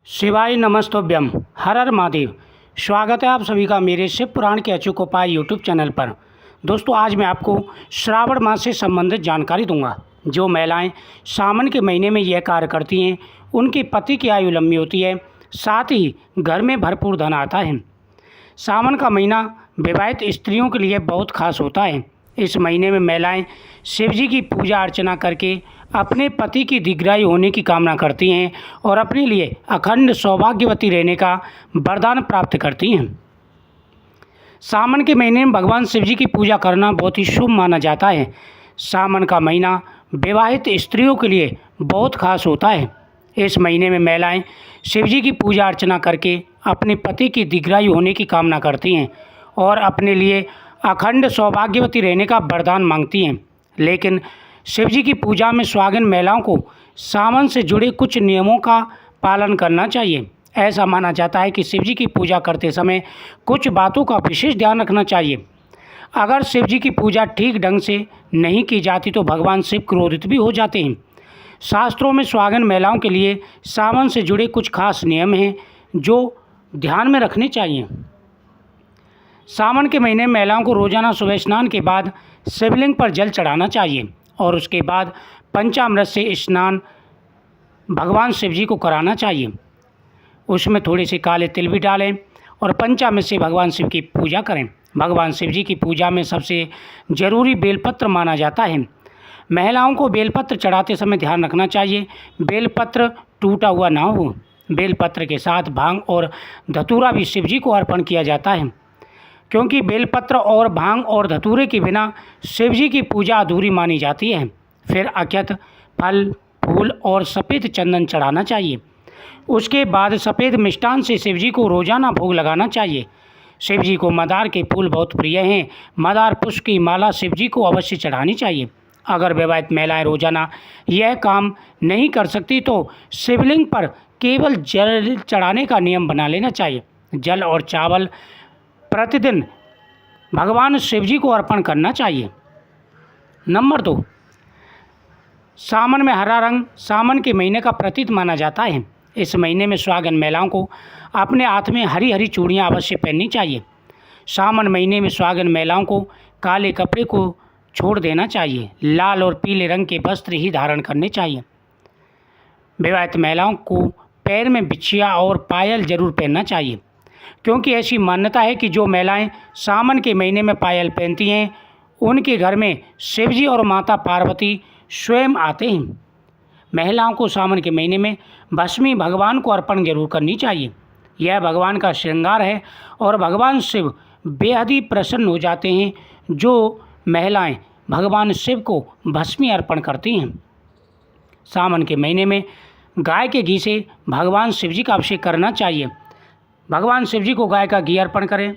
शिवाय नमस्तोभ्यम। हर हर महादेव। स्वागत है आप सभी का मेरे शिव पुराण के अचूक उपाय यूट्यूब चैनल पर। दोस्तों, आज मैं आपको श्रावण मास से संबंधित जानकारी दूंगा। जो महिलाएं सावन के महीने में यह कार्य करती हैं उनके पति की आयु लंबी होती है, साथ ही घर में भरपूर धन आता है। सावन का महीना विवाहित स्त्रियों के लिए बहुत खास होता है। इस महीने में महिलाएं शिव जी की पूजा अर्चना करके अपने पति की दीर्घायु होने की कामना करती हैं और अपने लिए अखंड सौभाग्यवती रहने का वरदान प्राप्त करती हैं। सावन के महीने में भगवान शिव जी की पूजा करना बहुत ही शुभ माना जाता है। सावन का महीना विवाहित स्त्रियों के लिए बहुत खास होता है। इस महीने में महिलाएं शिव जी की पूजा अर्चना करके अपने पति की दीर्घायु होने की कामना करती हैं और अपने लिए अखंड सौभाग्यवती रहने का वरदान मांगती हैं। लेकिन शिव जी की पूजा में सुहागिन महिलाओं को सावन से जुड़े कुछ नियमों का पालन करना चाहिए। ऐसा माना जाता है कि शिव जी की पूजा करते समय कुछ बातों का विशेष ध्यान रखना चाहिए। अगर शिव जी की पूजा ठीक ढंग से नहीं की जाती तो भगवान शिव क्रोधित भी हो जाते हैं। शास्त्रों में सुहागिन महिलाओं के लिए सावन से जुड़े कुछ खास नियम हैं जो ध्यान में रखने चाहिए। सावन के महीने में महिलाओं को रोजाना सुबह स्नान के बाद शिवलिंग पर जल चढ़ाना चाहिए और उसके बाद पंचामृत से स्नान भगवान शिव जी को कराना चाहिए। उसमें थोड़े से काले तिल भी डालें और पंचामृत से भगवान शिव की पूजा करें। भगवान शिव जी की पूजा में सबसे जरूरी बेलपत्र माना जाता है। महिलाओं को बेलपत्र चढ़ाते समय ध्यान रखना चाहिए, बेलपत्र टूटा हुआ ना हो। बेलपत्र के साथ भांग और धतूरा भी शिव जी को अर्पण किया जाता है, क्योंकि बेलपत्र और भांग और धतूरे के बिना शिव जी की पूजा अधूरी मानी जाती है। फिर अक्षत, फल, फूल और सफ़ेद चंदन चढ़ाना चाहिए। उसके बाद सफ़ेद मिष्टान से शिव जी को रोजाना भोग लगाना चाहिए। शिव जी को मंदार के फूल बहुत प्रिय हैं। मंदार पुष्प की माला शिव जी को अवश्य चढ़ानी चाहिए। अगर विवाहित महिलाएं रोजाना यह काम नहीं कर सकती तो शिवलिंग पर केवल जल चढ़ाने का नियम बना लेना चाहिए। जल और चावल प्रतिदिन भगवान शिव जी को अर्पण करना चाहिए। नंबर 2, सावन में हरा रंग सावन के महीने का प्रतीक माना जाता है। इस महीने में सुहागिन महिलाओं को अपने हाथ में हरी हरी चूड़ियाँ अवश्य पहननी चाहिए। सावन महीने में सुहागिन महिलाओं को काले कपड़े को छोड़ देना चाहिए। लाल और पीले रंग के वस्त्र ही धारण करने चाहिए। विवाहित महिलाओं को पैर में बिछिया और पायल जरूर पहनना चाहिए, क्योंकि ऐसी मान्यता है कि जो महिलाएं सावन के महीने में पायल पहनती हैं उनके घर में शिव जी और माता पार्वती स्वयं आते हैं। महिलाओं को सावन के महीने में भस्मी भगवान को अर्पण जरूर करनी चाहिए। यह भगवान का श्रृंगार है और भगवान शिव बेहद ही प्रसन्न हो जाते हैं जो महिलाएं भगवान शिव को भस्मी अर्पण करती हैं। सावन के महीने में गाय के घी से भगवान शिव जी का अभिषेक करना चाहिए। भगवान शिव जी को गाय का घी अर्पण करें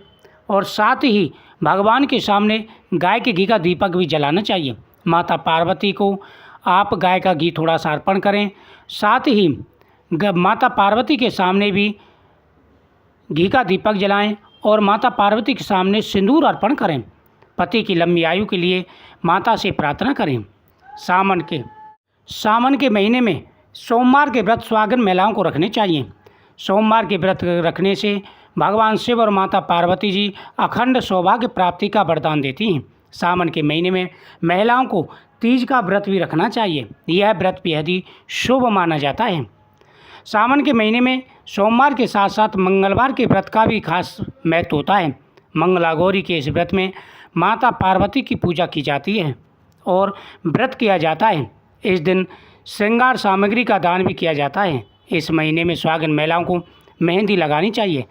और साथ ही भगवान के सामने गाय के घी का दीपक भी जलाना चाहिए। माता पार्वती को आप गाय का घी थोड़ा सा अर्पण करें। साथ ही माता पार्वती के सामने भी घी का दीपक जलाएं और माता पार्वती के सामने सिंदूर अर्पण करें। पति की लंबी आयु के लिए माता से प्रार्थना करें। सावन के महीने में सोमवार के व्रत सुहागिन महिलाओं को रखने चाहिए। सोमवार के व्रत रखने से भगवान शिव और माता पार्वती जी अखंड सौभाग्य प्राप्ति का वरदान देती हैं। सावन के महीने में महिलाओं को तीज का व्रत भी रखना चाहिए। यह व्रत बेहद ही शुभ माना जाता है। सावन के महीने में सोमवार के साथ साथ मंगलवार के व्रत का भी खास महत्व होता है। मंगला गौरी के इस व्रत में माता पार्वती की पूजा की जाती है और व्रत किया जाता है। इस दिन श्रृंगार सामग्री का दान भी किया जाता है। इस महीने में सुहागिन महिलाओं को मेहंदी लगानी चाहिए।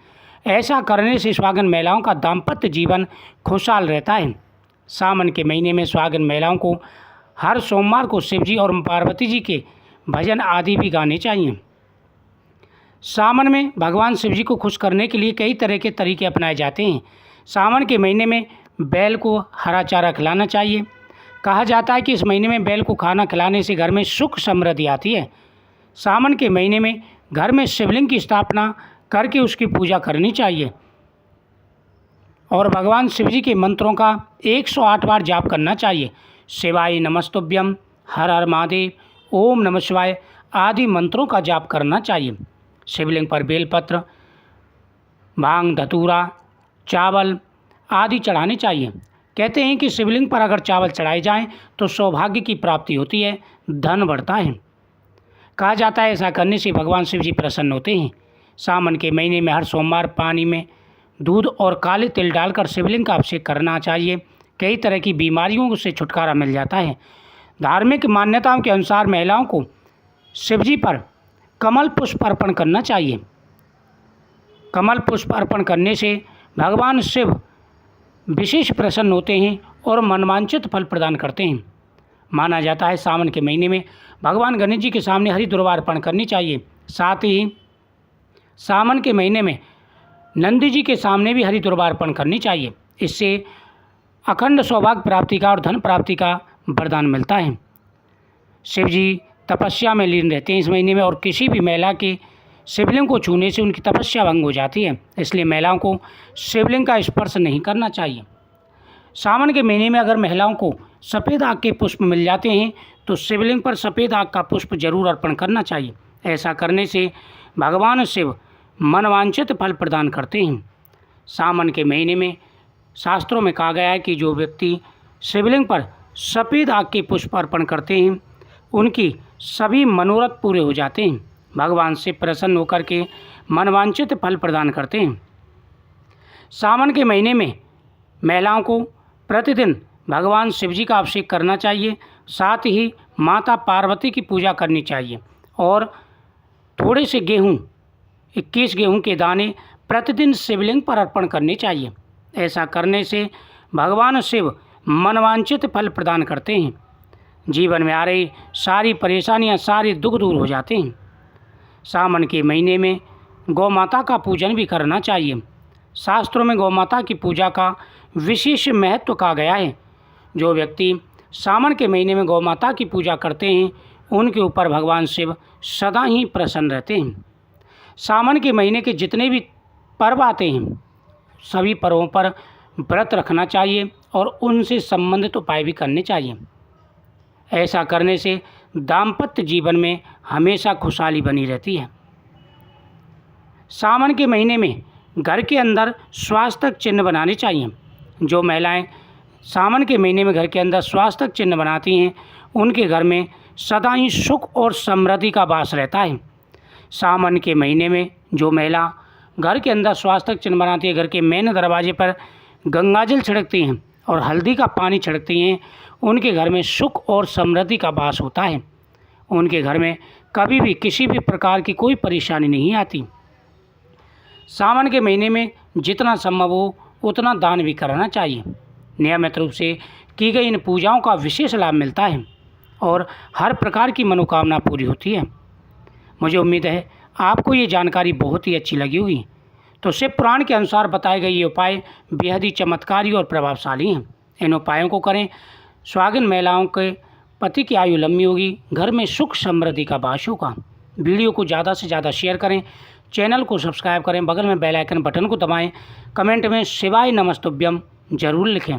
ऐसा करने से सुहागिन महिलाओं का दाम्पत्य जीवन खुशहाल रहता है। सावन के महीने में सुहागिन महिलाओं को हर सोमवार को शिव जी और पार्वती जी के भजन आदि भी गाने चाहिए। सावन में भगवान शिव जी को खुश करने के लिए कई तरह के तरीके अपनाए जाते हैं। सावन के महीने में बैल को हरा चारा खिलाना चाहिए। कहा जाता है कि इस महीने में बैल को खाना खिलाने से घर में सुख समृद्धि आती है। सावन के महीने में घर में शिवलिंग की स्थापना करके उसकी पूजा करनी चाहिए और भगवान शिव जी के मंत्रों का 108 बार जाप करना चाहिए। शिवाय नमस्तुभ्यम, हर हर महादेव, ओम नमः शिवाय आदि मंत्रों का जाप करना चाहिए। शिवलिंग पर बेलपत्र, भांग, धतूरा, चावल आदि चढ़ाने चाहिए। कहते हैं कि शिवलिंग पर अगर चावल चढ़ाए जाएं तो सौभाग्य की प्राप्ति होती है, धन बढ़ता है। कहा जाता है ऐसा करने से भगवान शिव जी प्रसन्न होते हैं। सावन के महीने में हर सोमवार पानी में दूध और काले तिल डालकर शिवलिंग का अभिषेक करना चाहिए। कई तरह की बीमारियों से छुटकारा मिल जाता है। धार्मिक मान्यताओं के अनुसार महिलाओं को शिव जी पर कमल पुष्प अर्पण करना चाहिए। कमल पुष्प अर्पण करने से भगवान शिव विशेष प्रसन्न होते हैं और मनवांछित फल प्रदान करते हैं। माना जाता है सावन के महीने में भगवान गणेश जी के सामने हरी दुर्वा अर्पण करनी चाहिए। साथ ही सावन के महीने में नंदी जी के सामने भी हरी दुर्वा अर्पण करनी चाहिए। इससे अखंड सौभाग्य प्राप्ति का और धन प्राप्ति का वरदान मिलता है। शिव जी तपस्या में लीन रहते हैं इस महीने में, और किसी भी महिला के शिवलिंग को छूने से उनकी तपस्या भंग हो जाती है। इसलिए महिलाओं को शिवलिंग का स्पर्श नहीं करना चाहिए। सावन के महीने में अगर महिलाओं को सफ़ेद आग के पुष्प मिल जाते हैं तो शिवलिंग पर सफ़ेद आग का पुष्प जरूर अर्पण करना चाहिए। ऐसा करने से भगवान शिव मनवांछित फल प्रदान करते हैं। सावन के महीने में शास्त्रों में कहा गया है कि जो व्यक्ति शिवलिंग पर सफ़ेद आग के पुष्प अर्पण करते हैं उनकी सभी मनोरथ पूरे हो जाते हैं। भगवान से प्रसन्न होकर के मनवांछित फल प्रदान करते हैं। सावन के महीने में महिलाओं को प्रतिदिन भगवान शिव जी का अभिषेक करना चाहिए। साथ ही माता पार्वती की पूजा करनी चाहिए और थोड़े से गेहूँ 21 गेहूँ के दाने प्रतिदिन शिवलिंग पर अर्पण करने चाहिए। ऐसा करने से भगवान शिव मनवांछित फल प्रदान करते हैं। जीवन में आ रही सारी परेशानियां, सारे दुख दूर हो जाते हैं। सावन के महीने में गौ माता का पूजन भी करना चाहिए। शास्त्रों में गौ माता की पूजा का विशेष महत्व कहा गया है। जो व्यक्ति सावन के महीने में गौ माता की पूजा करते हैं उनके ऊपर भगवान शिव सदा ही प्रसन्न रहते हैं। सावन के महीने के जितने भी पर्व आते हैं सभी पर्वों पर व्रत रखना चाहिए और उनसे संबंधित उपाय भी करने चाहिए। ऐसा करने से दाम्पत्य जीवन में हमेशा खुशहाली बनी रहती है। सावन के महीने में घर के अंदर स्वास्थ्य चिन्ह बनाने चाहिए। जो महिलाएं सावन के महीने में घर के अंदर स्वास्थ्य चिन्ह बनाती हैं उनके घर में सदा ही सुख और समृद्धि का वास रहता है। सावन के महीने में जो महिला घर के अंदर स्वास्थ्य चिन्ह बनाती है, घर के मेन दरवाजे पर गंगाजल छिड़कती हैं और हल्दी का पानी छिड़कती हैं, उनके घर में सुख और समृद्धि का वास होता है। उनके घर में कभी भी किसी भी प्रकार की कोई परेशानी नहीं आती। सावन के महीने में जितना संभव हो उतना दान भी करना चाहिए। नियमित रूप से की गई इन पूजाओं का विशेष लाभ मिलता है और हर प्रकार की मनोकामना पूरी होती है। मुझे उम्मीद है आपको ये जानकारी बहुत ही अच्छी लगी होगी। तो शिव पुराण के अनुसार बताए गए ये उपाय बेहद ही चमत्कारी और प्रभावशाली हैं। इन उपायों को करें, सुहागिन महिलाओं के पति की आयु लंबी होगी, घर में सुख समृद्धि का वास होगा। वीडियो को ज़्यादा से ज़्यादा शेयर करें, चैनल को सब्सक्राइब करें, बगल में बेल आइकन बटन को दबाएं, कमेंट में शिवाय नमस्तुभ्यम जरूर लिखें।